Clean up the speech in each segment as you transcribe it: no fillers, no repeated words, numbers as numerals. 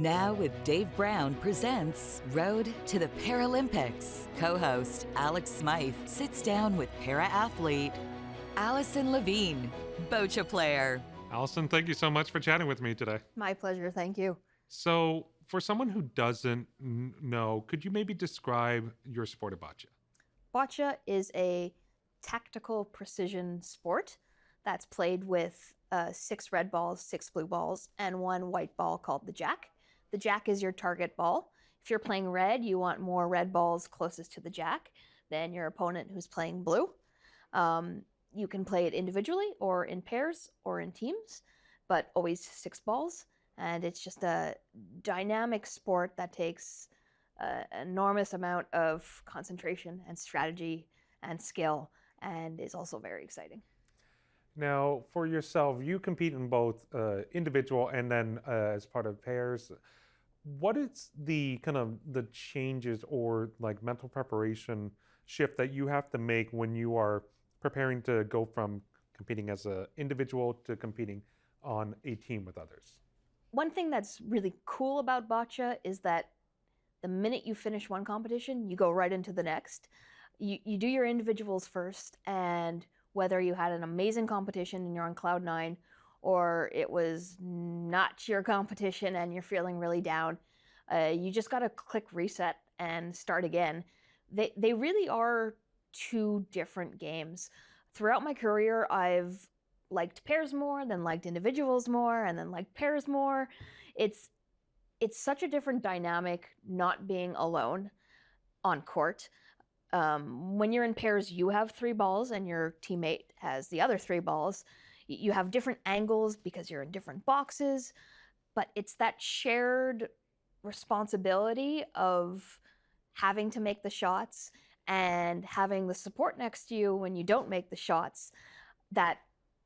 Now with Dave Brown presents Road to the Paralympics. Co-host Alex Smyth sits down with para-athlete Alison Levine, Boccia player. Alison, thank you so much for chatting with me today. My pleasure, thank you. So, for someone who doesn't know, could you maybe describe your sport of boccia? Boccia is a tactical precision sport that's played with 6 red balls, 6 blue balls, and 1 white ball called the jack. The jack is your target ball. If you're playing red, you want more red balls closest to the jack than your opponent who's playing blue. You can play it individually or in pairs or in teams, but always 6 balls. And it's just a dynamic sport that takes an enormous amount of concentration and strategy and skill, and is also very exciting. Now, for yourself, you compete in both individual and then as part of pairs. What is the kind of the changes or like mental preparation shift that you have to make when you are preparing to go from competing as an individual to competing on a team with others? One thing that's really cool about boccia is that the minute you finish one competition, you go right into the next. You do your individuals first, and whether you had an amazing competition and you're on cloud 9, or it was not your competition and you're feeling really down, you just got to click reset and start again. They really are 2 different games. Throughout my career, I've liked pairs more, then liked individuals more, and then liked pairs more. It's such a different dynamic not being alone on court. When you're in pairs, you have 3 balls and your teammate has the other 3 balls. You have different angles because you're in different boxes, but it's that shared responsibility of having to make the shots and having the support next to you when you don't make the shots that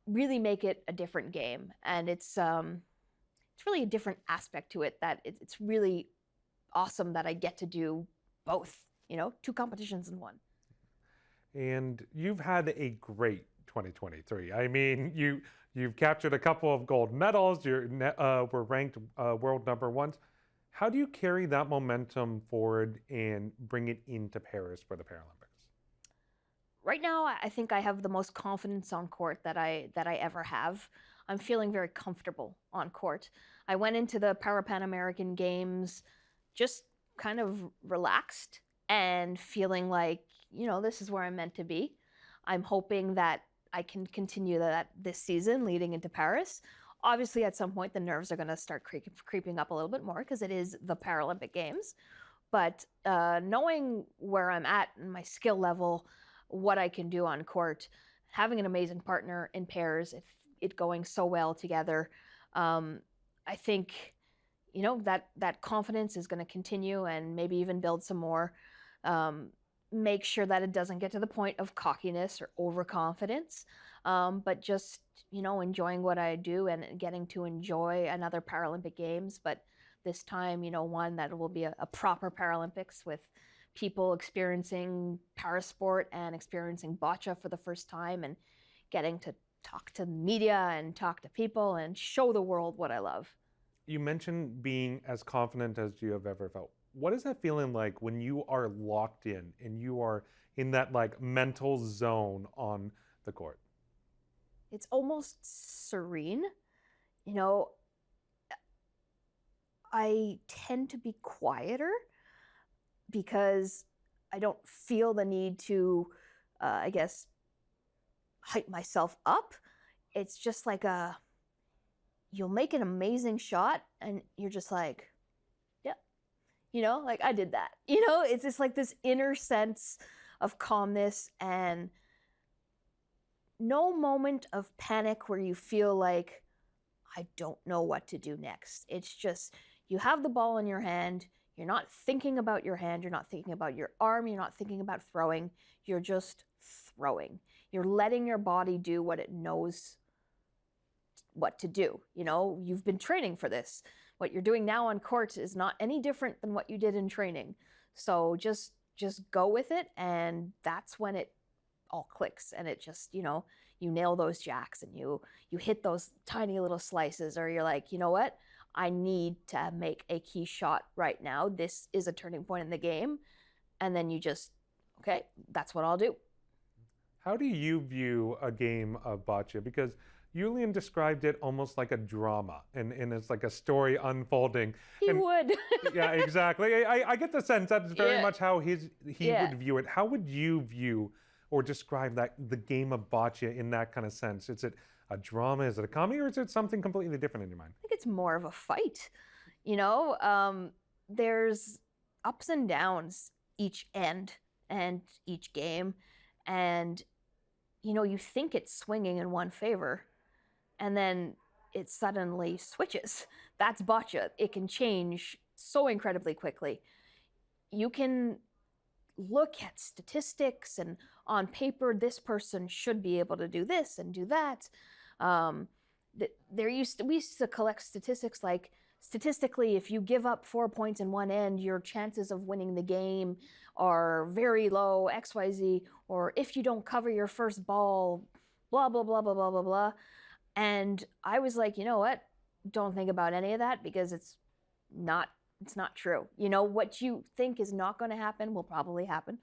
really make it a different game. And it's really a different aspect to it that it's really awesome that I get to do both, 2 competitions in one. And you've had a great 2023. I mean, you've captured a couple of gold medals. You were ranked world number 1. How do you carry that momentum forward and bring it into Paris for the Paralympics? Right now, I think I have the most confidence on court that I ever have. I'm feeling very comfortable on court. I went into the Pan American Games just kind of relaxed and feeling like, this is where I'm meant to be. I'm hoping that I can continue that this season leading into Paris. Obviously, at some point, the nerves are going to start creeping up a little bit more because it is the Paralympic Games. But knowing where I'm at and my skill level, what I can do on court, having an amazing partner in pairs, if it going so well together, I think, that confidence is going to continue and maybe even build some more. Make sure that it doesn't get to the point of cockiness or overconfidence, but just, enjoying what I do and getting to enjoy another Paralympic Games. But this time, one that will be a proper Paralympics with people experiencing parasport and experiencing boccia for the first time and getting to talk to the media and talk to people and show the world what I love. You mentioned being as confident as you have ever felt. What is that feeling like when you are locked in and you are in that like mental zone on the court? It's almost serene. I tend to be quieter because I don't feel the need to, hype myself up. It's just like you'll make an amazing shot and you're just like, yeah, like I did that. It's just like this inner sense of calmness and no moment of panic where you feel like, I don't know what to do next. It's just, you have the ball in your hand. You're not thinking about your hand. You're not thinking about your arm. You're not thinking about throwing. You're just throwing. You're letting your body do what it knows what to do. You've been training for this. What you're doing now on court is not any different than what you did in training. So just go with it, and that's when it all clicks, and it just, you nail those jacks and you hit those tiny little slices, or you're like, you know what? I need to make a key shot right now. This is a turning point in the game. And then you just, okay, that's what I'll do. How do you view a game of bocce? Because Julian described it almost like a drama, and it's like a story unfolding. He And would. yeah, exactly. I get the sense that's very Yeah. much how he Yeah. would view it. How would you view or describe that the game of bocce in that kind of sense? Is it a drama? Is it a comedy? Or is it something completely different in your mind? I think it's more of a fight. There's ups and downs each end and each game. And, you think it's swinging in one favor, and then it suddenly switches. That's bocce. It can change so incredibly quickly. You can look at statistics, and on paper, this person should be able to do this and do that. We used to collect statistics like, statistically, if you give up 4 points in one end, your chances of winning the game are very low, XYZ, or if you don't cover your first ball, blah, blah, blah, blah, blah, blah, blah. And I was like, you know what? Don't think about any of that, because it's not true. What you think is not going to happen will probably happen.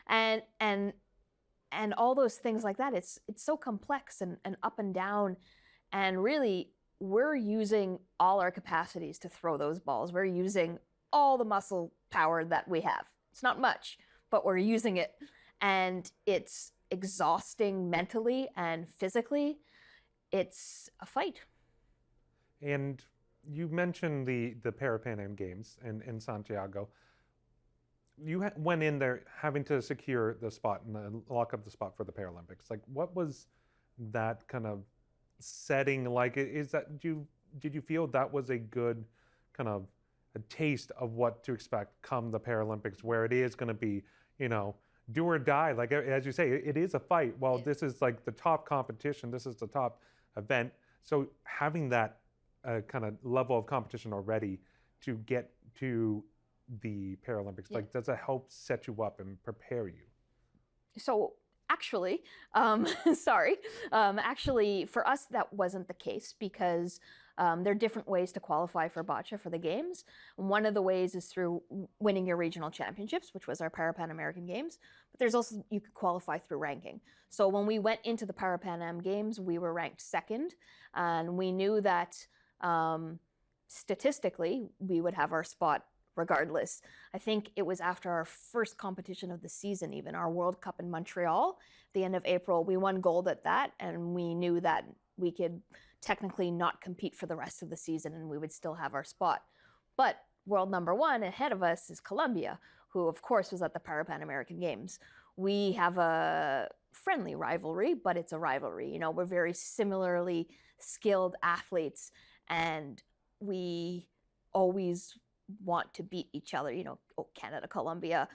and all those things like that, it's so complex and up and down. And really, we're using all our capacities to throw those balls. We're using all the muscle power that we have. It's not much, but we're using it. And it's exhausting mentally and physically. It's a fight. And you mentioned the Paralympian Games in Santiago. You went in there having to secure the spot and lock up the spot for the Paralympics. Like, what was that kind of setting like? Did you feel that was a good kind of a taste of what to expect come the Paralympics, where it is going to be, do or die? Like, as you say, it is a fight. Well, this is like the top competition. This is the top event. So having that kind of level of competition already to get to the Paralympics, like, does that help set you up and prepare you? So actually, actually for us, that wasn't the case, because there are different ways to qualify for bocce for the games. One of the ways is through winning your regional championships, which was our Parapan American Games. But there's also, you could qualify through ranking. So when we went into the Parapan Am Games, we were ranked second. And we knew that statistically, we would have our spot regardless. I think it was after our first competition of the season, even our World Cup in Montreal, the end of April, we won gold at that. And we knew that we could technically not compete for the rest of the season and we would still have our spot. But world number one ahead of us is Colombia, who of course was at the Parapan American Games. We have a friendly rivalry, but it's a rivalry. We're very similarly skilled athletes, and we always want to beat each other. Canada, Colombia,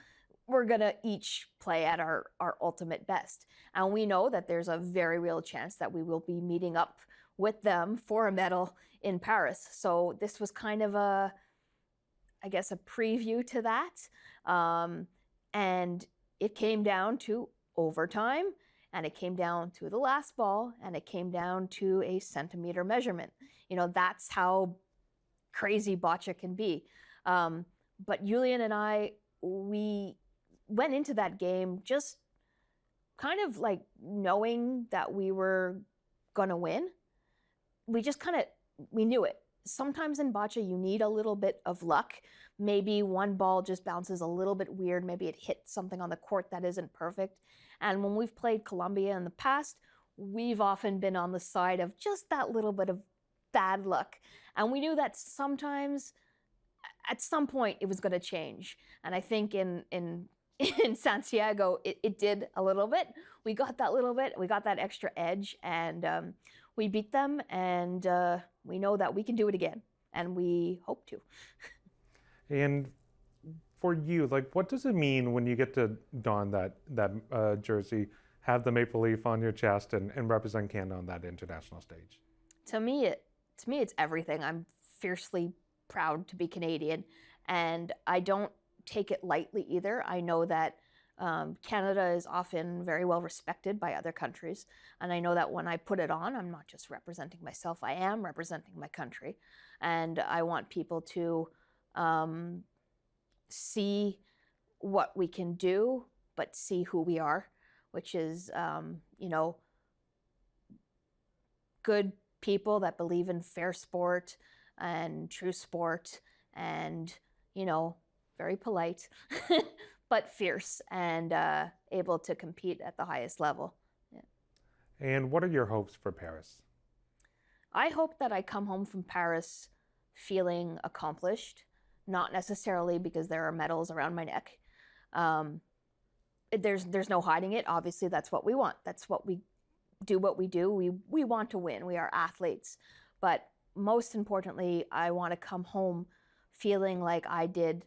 we're gonna each play at our ultimate best. And we know that there's a very real chance that we will be meeting up with them for a medal in Paris. So this was kind of a preview to that. And it came down to overtime, and it came down to the last ball, and it came down to a centimeter measurement. That's how crazy bocce can be. But Julian and I, we went into that game just kind of like knowing that we were gonna win. We knew it. Sometimes in bocce, you need a little bit of luck. Maybe one ball just bounces a little bit weird. Maybe it hits something on the court that isn't perfect. And when we've played Colombia in the past, we've often been on the side of just that little bit of bad luck. And we knew that sometimes, at some point, it was going to change. And I think in Santiago, it did a little bit. We got that little bit. We got that extra edge, and we beat them. And we know that we can do it again, and we hope to. And for you, like, what does it mean when you get to don that jersey, have the maple leaf on your chest, and represent Canada on that international stage? To me, it's everything. I'm fiercely proud to be Canadian, and I don't take it lightly either. I know that Canada is often very well respected by other countries. And I know that when I put it on, I'm not just representing myself, I am representing my country. And I want people to see what we can do, but see who we are, which is, good people that believe in fair sport and true sport and, very polite, but fierce and able to compete at the highest level. Yeah. And what are your hopes for Paris? I hope that I come home from Paris feeling accomplished, not necessarily because there are medals around my neck. There's no hiding it. Obviously, that's what we want. That's what we do. We want to win. We are athletes. But most importantly, I want to come home feeling like I did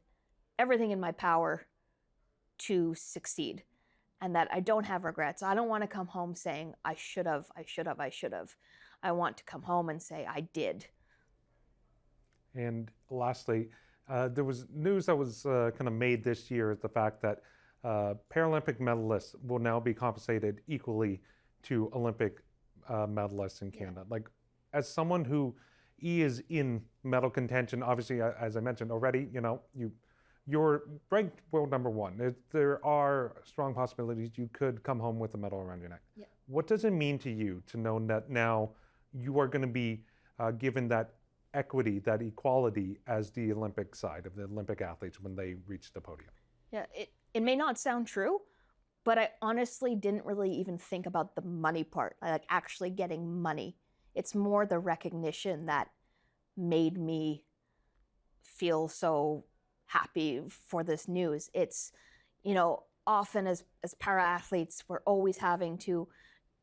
everything in my power to succeed and that I don't have regrets. I don't want to come home saying, I should have. I want to come home and say, I did. And lastly, there was news that was kind of made this year, the fact that Paralympic medalists will now be compensated equally to Olympic medalists in Canada. Yeah. Like, as someone who is in medal contention, obviously, as I mentioned already, you're ranked world number one. There are strong possibilities you could come home with a medal around your neck. Yeah. What does it mean to you to know that now you are going to be given that equity, that equality as the Olympic side of the Olympic athletes when they reach the podium? Yeah, it may not sound true, but I honestly didn't really even think about the money part, like actually getting money. It's more the recognition that made me feel so happy for this news. It's, often as para-athletes, we're always having to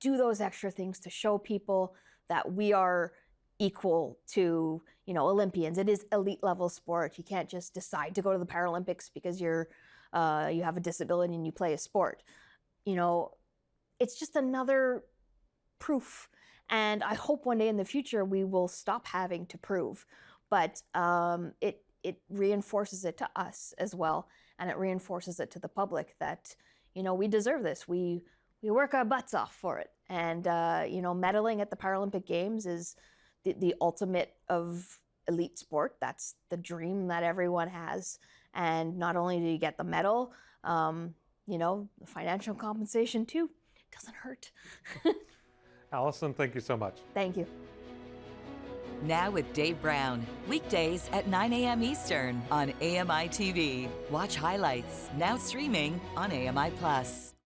do those extra things to show people that we are equal to, Olympians. It is elite level sport. You can't just decide to go to the Paralympics because you have a disability and you play a sport. It's just another proof. And I hope one day in the future we will stop having to prove. But it reinforces it to us as well, and it reinforces it to the public that we deserve this. We work our butts off for it, and medaling at the Paralympic Games is the ultimate of elite sport. That's the dream that everyone has, and not only do you get the medal, the financial compensation too. It doesn't hurt. Alison, thank you so much. Thank you. Now with Dave Brown, weekdays at 9 a.m. Eastern on AMI-télé. Watch highlights, now streaming on AMI+.